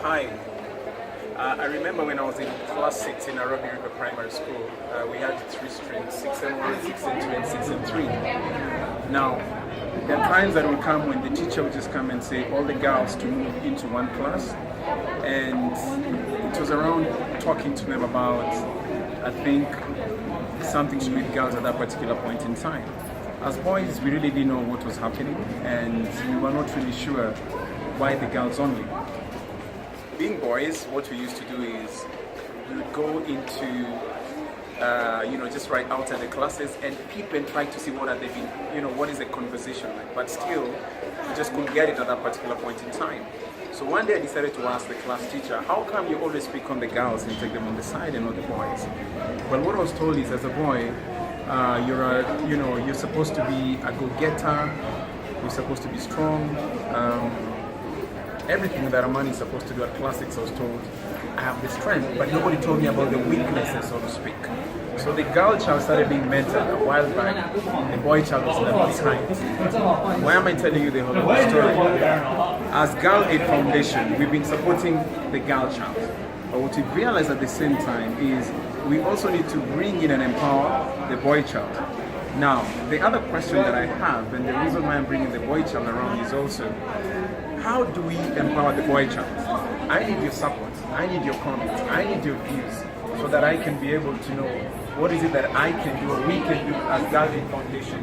Hi. I remember when I was in class 6 in Nairobi River Primary School, we had 3 streams, 6 and 1, 6 and 2, and 6 and 3. Now, there are times that will come when the teacher will just come and say all the girls to move into one class, and it was around talking to them about, I think, something to do with girls at that particular point in time. As boys, we really didn't know what was happening, and we were not really sure why the girls only. Being boys, what we used to do is we would go into, just right outside the classes and peep and try to see what are they been, what is the conversation like. But still, we just couldn't get it at that particular point in time. So one day I decided to ask the class teacher, how come you always pick on the girls and take them on the side and not the boys? Well, what I was told is, as a boy, you're supposed to be a go-getter, you're supposed to be strong. Everything that a man is supposed to do at class 6, I was told, I have the strength, but nobody told me about the weaknesses, so to speak. So the girl child started being mentored a while back, the boy child was left behind. Why am I telling you the whole story? As Girl Aid Foundation, we've been supporting the girl child. But what we realized at the same time is we also need to bring in and empower the boy child. Now, the other question that I have, and the reason why I'm bringing the boy child around is also, how do we empower the boy child? I need your support, I need your comments, I need your views, so that I can be able to know what is it that I can do or we can do as Girl Aid Foundation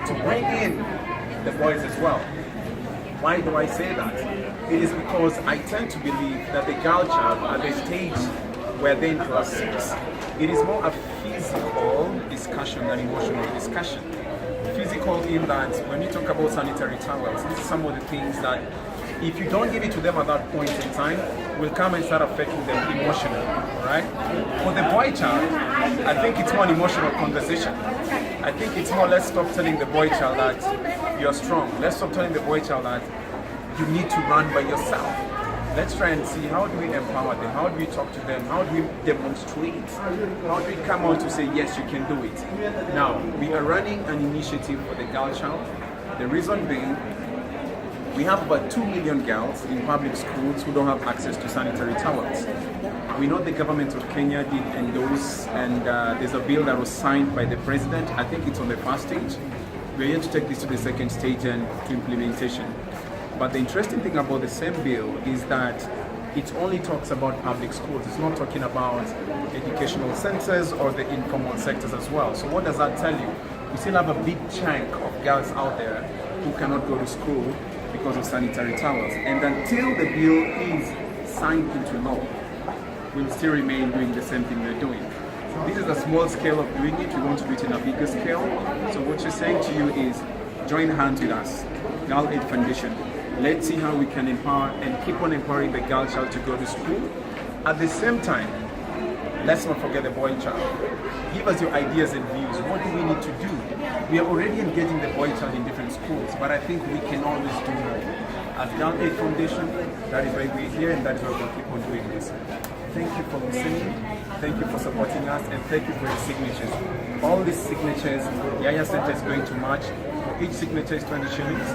to bring in the boys as well. Why do I say that? It is because I tend to believe that the girl child at the stage where they're in class 6, it is more a physical discussion than emotional discussion. Physical in that when you talk about sanitary towels, these are some of the things that if you don't give it to them at that point in time, will come and start affecting them emotionally, right? For the boy child, I think it's more an emotional conversation. I think it's more, let's stop telling the boy child that you're strong. Let's stop telling the boy child that you need to run by yourself. Let's try and see, how do we empower them? How do we talk to them? How do we demonstrate? How do we come out to say, yes, you can do it? Now, we are running an initiative for the girl child. The reason being, we have about 2 million girls in public schools who don't have access to sanitary towels. We know the government of Kenya did endorse, and there's a bill that was signed by the president. I think it's on the first stage. We're here to take this to the second stage and to implementation. But the interesting thing about the same bill is that it only talks about public schools. It's not talking about educational centers or the informal sectors as well. So what does that tell you? We still have a big chunk of girls out there who cannot go to school because of sanitary towels. And until the bill is signed into law, we'll still remain doing the same thing we're doing. This is a small scale of doing it. We want to do it in a bigger scale. So what you're saying to you is, join hands with us, Girl Aid Foundation. Let's see how we can empower and keep on empowering the girl child to go to school. At the same time, let's not forget the boy child. Give us your ideas and views. What do we need to do? We are already engaging the boy child in different schools, but I think we can always do more. As Girl Aid Foundation, that is why we're here, and that is why we'll keep on doing this. Thank you for listening, thank you for supporting us, and thank you for your signatures. All these signatures, Yaya Center is going to match. For each signature is 20 shillings.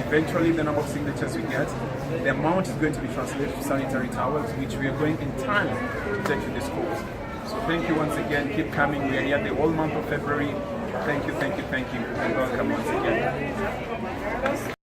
Eventually, the number of signatures we get, the amount is going to be translated to sanitary towels, which we are going in time to take to the schools. So thank you once again. Keep coming. We are here the whole month of February. Thank you, and welcome once again.